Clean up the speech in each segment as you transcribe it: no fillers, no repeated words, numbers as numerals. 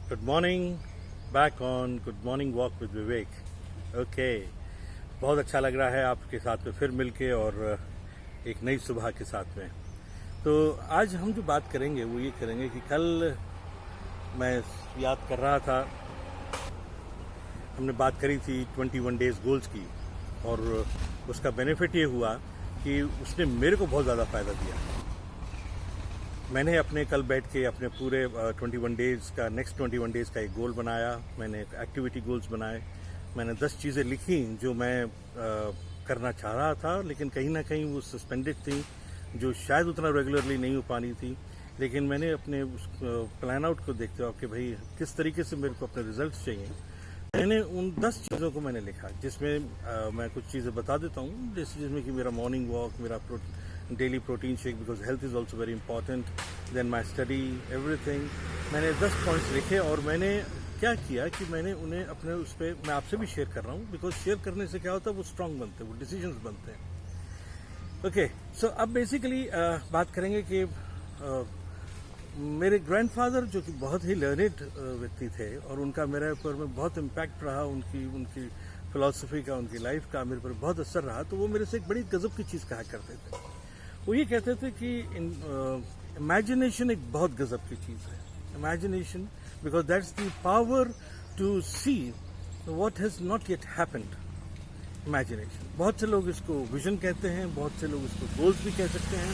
Good morning, back on good morning walk with Vivek. Okay, बहुत अच्छा लग रहा है आपके साथ में फिर मिलके और एक नई सुबह के साथ में। तो आज हम जो बात करेंगे वो ये करेंगे कि कल मैं याद कर रहा था, हमने बात करी थी 21 डेज गोल्स की, और उसका बेनिफिट ये हुआ कि उसने मेरे को बहुत ज़्यादा फ़ायदा दिया। मैंने अपने कल बैठ के अपने पूरे 21 डेज़ का, नेक्स्ट 21 डेज़ का एक गोल बनाया। मैंने एक्टिविटी गोल्स बनाए। मैंने 10 चीज़ें लिखी जो मैं करना चाह रहा था, लेकिन कहीं ना कहीं वो सस्पेंडेड थी, जो शायद उतना रेगुलरली नहीं हो पानी थी। लेकिन मैंने अपने उस प्लान आउट को देखते हुए कि भाई किस तरीके से मेरे को अपने रिजल्ट्स चाहिए, मैंने उन 10 चीज़ों को मैंने लिखा, जिसमें मैं कुछ चीज़ें बता देता हूँ, जिसमें कि मेरा मॉर्निंग वॉक, मेरा daily protein shake, because health is also very important, then my study, everything. मैंने 10 पॉइंट्स लिखे और मैंने क्या किया कि मैंने उन्हें अपने उस पर, मैं आपसे भी शेयर कर रहा हूँ, बिकॉज शेयर करने से क्या होता है, वो स्ट्रांग बनते हैं, वो डिसीजंस बनते हैं। ओके, सो अब बेसिकली बात करेंगे कि मेरे ग्रैंडफादर, जो कि बहुत ही लर्नेड व्यक्ति थे, और उनका मेरे ऊपर में बहुत इम्पैक्ट रहा, उनकी फिलॉसफी का, उनकी लाइफ का मेरे पर बहुत असर रहा। तो वो मेरे से एक बड़ी गजब की चीज़ कहा करते थे। वो ये कहते थे कि इमेजिनेशन एक बहुत गजब की चीज़ है। Imagination, because that's the power to see what has not yet happened. Imagination, बहुत से लोग इसको विजन कहते हैं, बहुत से लोग इसको गोल्स भी कह सकते हैं,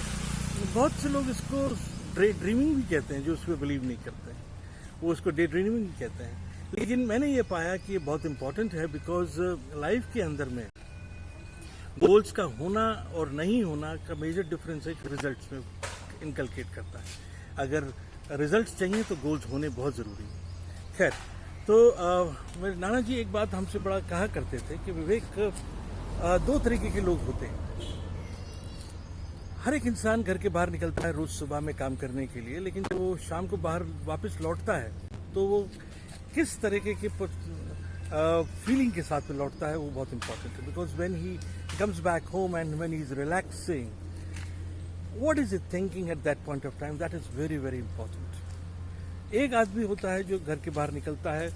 बहुत से लोग इसको ड्रीमिंग भी कहते हैं, जो उस पर बिलीव नहीं करते हैं, वो उसको डे ड्रीमिंग भी कहते हैं। लेकिन मैंने ये पाया कि ये बहुत इंपॉर्टेंट है, बिकॉज लाइफ के अंदर में गोल्स का होना और नहीं होना का मेजर डिफरेंस है, रिजल्ट्स में इनकलकेट करता है। अगर रिजल्ट्स चाहिए तो गोल्स होने बहुत ज़रूरी है। खैर, तो मेरे नाना जी एक बात हमसे बड़ा कहा करते थे कि विवेक, 2 तरीके के लोग होते हैं। हर एक इंसान घर के बाहर निकलता है रोज़ सुबह में काम करने के लिए, लेकिन जब वो शाम को बाहर वापस लौटता है तो वो किस तरीके की फीलिंग के साथ में लौटता है, वो बहुत इंपॉर्टेंट है। Because when he comes back home and when he is relaxing, what is he thinking at that point of time, that is very very important. एक आदमी होता है जो घर के बाहर निकलता है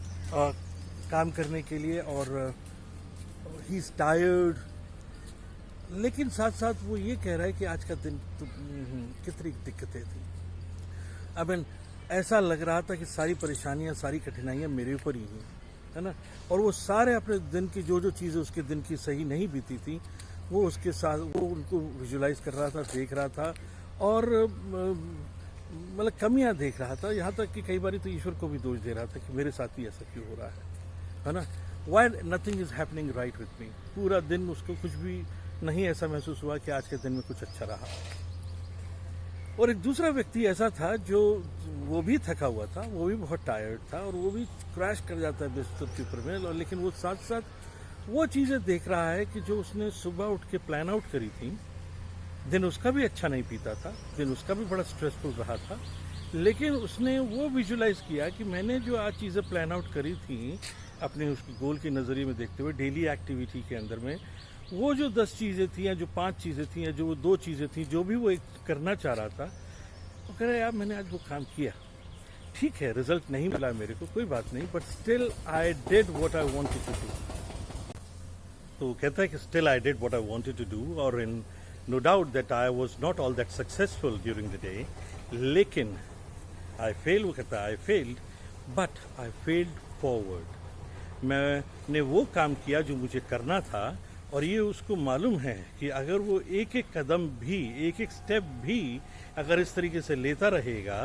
काम करने के लिए, और ही इज टायर्ड, लेकिन साथ साथ वो ये कह रहा है कि आज का दिन तो कितनी दिक्कतें थी। आई मीन, ऐसा लग रहा था कि सारी परेशानियां, सारी कठिनाइयां मेरे ऊपर ही हैं, है ना। और वो सारे अपने दिन की जो जो चीज़ें उसके दिन की सही नहीं बीती थी, वो उसके साथ वो उनको विजुलाइज कर रहा था, देख रहा था, और मतलब कमियां देख रहा था। यहाँ तक कि कई बार तो ईश्वर को भी दोष दे रहा था कि मेरे साथ ही ऐसा क्यों हो रहा है ना। Why nothing is happening right with me. पूरा दिन उसको कुछ भी नहीं ऐसा महसूस हुआ कि आज के दिन में कुछ अच्छा रहा। और एक दूसरा व्यक्ति ऐसा था जो वो भी थका हुआ था, वो भी बहुत टायर्ड था, और वो भी क्रैश कर जाता है बिस्तर के ऊपर में, और लेकिन वो साथ साथ वो चीज़ें देख रहा है कि जो उसने सुबह उठ के प्लान आउट करी थी, दिन उसका भी अच्छा नहीं बीता था, दिन उसका भी बड़ा स्ट्रेसफुल रहा था, लेकिन उसने वो विजुलाइज किया कि मैंने जो आज चीज़ें प्लान आउट करी थी अपने उसकी गोल के नज़रिए में देखते हुए, डेली एक्टिविटी के अंदर में, वो जो 10 चीज़ें थी, या जो 5 चीज़ें थी, या जो वो 2 चीज़ें थी, जो भी वो एक करना चाह रहा था, वो कह रहा है यार मैंने आज वो काम किया, ठीक है रिजल्ट नहीं मिला मेरे को, कोई बात नहीं, but still I did what I wanted to do. तो वो कहता है कि still I did what I wanted to do, और in no doubt that I was not all that successful during the day, लेकिन आई फेल, वो कहता है I failed, but I failed forward. मैंने वो काम किया जो मुझे करना था, और ये उसको मालूम है कि अगर वो एक एक कदम भी, एक एक स्टेप भी अगर इस तरीके से लेता रहेगा,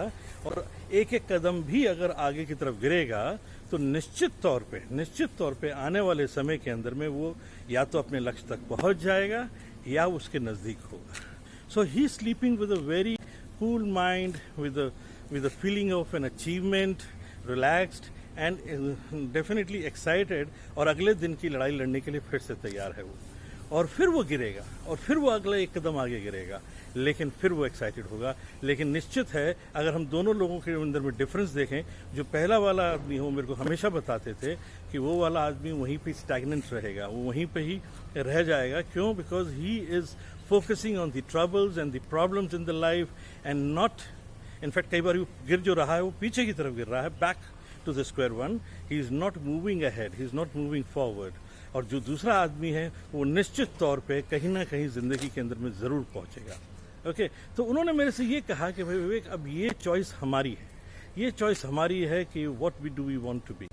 और एक एक कदम भी अगर आगे की तरफ गिरेगा, तो निश्चित तौर पे आने वाले समय के अंदर में वो या तो अपने लक्ष्य तक पहुंच जाएगा या उसके नज़दीक होगा। So he sleeping with a very cool mind, with a feeling of an achievement, relaxed and definitely excited, और अगले दिन की लड़ाई लड़ने के लिए फिर से तैयार है वो। और फिर वो गिरेगा, और फिर वो अगला एक कदम आगे गिरेगा, लेकिन फिर वो एक्साइटेड होगा। लेकिन निश्चित है, अगर हम दोनों लोगों के अंदर में डिफरेंस देखें, जो पहला वाला आदमी हो, मेरे को हमेशा बताते थे कि वो वाला आदमी वहीं पे स्टैग्नेंट रहेगा, वो वहीं पे ही रह जाएगा। क्यों? Because he is focusing on the troubles and the problems in the life, and not, in fact कई बार वो गिर जो रहा है वो पीछे की तरफ गिर रहा है, to the square one, he is not moving ahead, he is not moving forward. और जो दूसरा आदमी है वो निश्चित तौर पे कहीं ना कहीं ज़िंदगी के अंदर में ज़रूर पहुंचेगा। ओके, तो उन्होंने मेरे से ये कहा कि भाई विवेक, अब ये चॉइस हमारी है, ये चॉइस हमारी है कि what we want to be.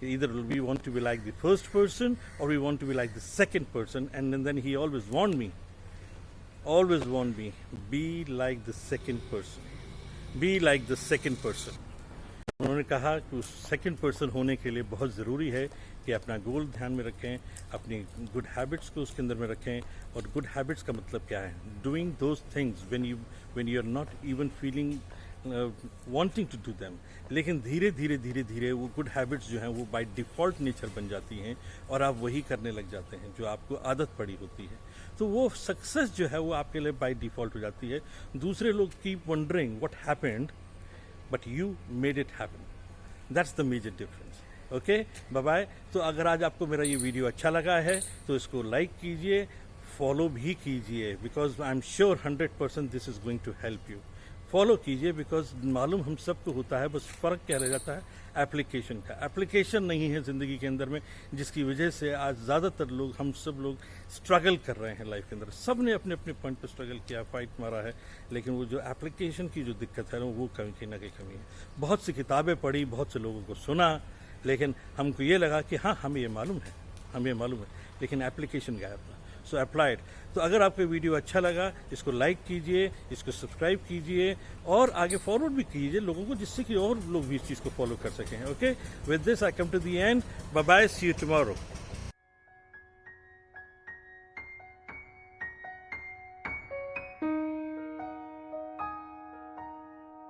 Either we want to be like the first person or we want to be like the second person. And then he always warned me, be like the second person, be like the second person. उन्होंने कहा कि उस second person होने के लिए बहुत ज़रूरी है कि अपना गोल ध्यान में रखें, अपनी गुड हैबिट्स को उसके अंदर में रखें। और गुड हैबिट्स का मतलब क्या है? Doing those things when you are not even feeling wanting to do them. लेकिन धीरे धीरे वो गुड हैबिट्स जो हैं वो बाय डिफ़ॉल्ट नेचर बन जाती हैं और आप वही करने लग जाते हैं जो आपको आदत पड़ी होती है। तो वो सक्सेस जो है वो आपके लिए बाय डिफ़ॉल्ट हो जाती है। दूसरे लोग keep wondering what happened, but you made it happen. That's the major difference. Okay, bye bye. तो अगर आज आपको मेरा ये वीडियो अच्छा लगा है तो इसको लाइक कीजिए, फॉलो भी कीजिए, because I am sure 100% this is going to help you. Follow कीजिए बिकॉज मालूम हम सबको होता है, बस फ़र्क क्या रह जाता है एप्लीकेशन का। एप्लीकेशन नहीं है ज़िंदगी के अंदर में, जिसकी वजह से आज ज़्यादातर लोग, हम सब लोग स्ट्रगल कर रहे हैं लाइफ के अंदर। सब ने अपने अपने पॉइंट पर स्ट्रगल किया, फाइट मारा है, लेकिन वो जो एप्लीकेशन की जो दिक्कत है वो कहीं ना कहीं कमी है। बहुत सी किताबें पढ़ी, बहुत से लोगों को सुना, लेकिन हमको ये लगा कि हाँ हमें ये मालूम है, लेकिन एप्लीकेशन गायब था। सो अप्लाइड। तो अगर आपको वीडियो अच्छा लगा, इसको लाइक कीजिए, इसको सब्सक्राइब कीजिए और आगे फॉरवर्ड भी कीजिए लोगों को, जिससे कि और लोग भी इस चीज़ को फॉलो कर सकें। Okay, with this I come to the end. Bye bye, see you tomorrow.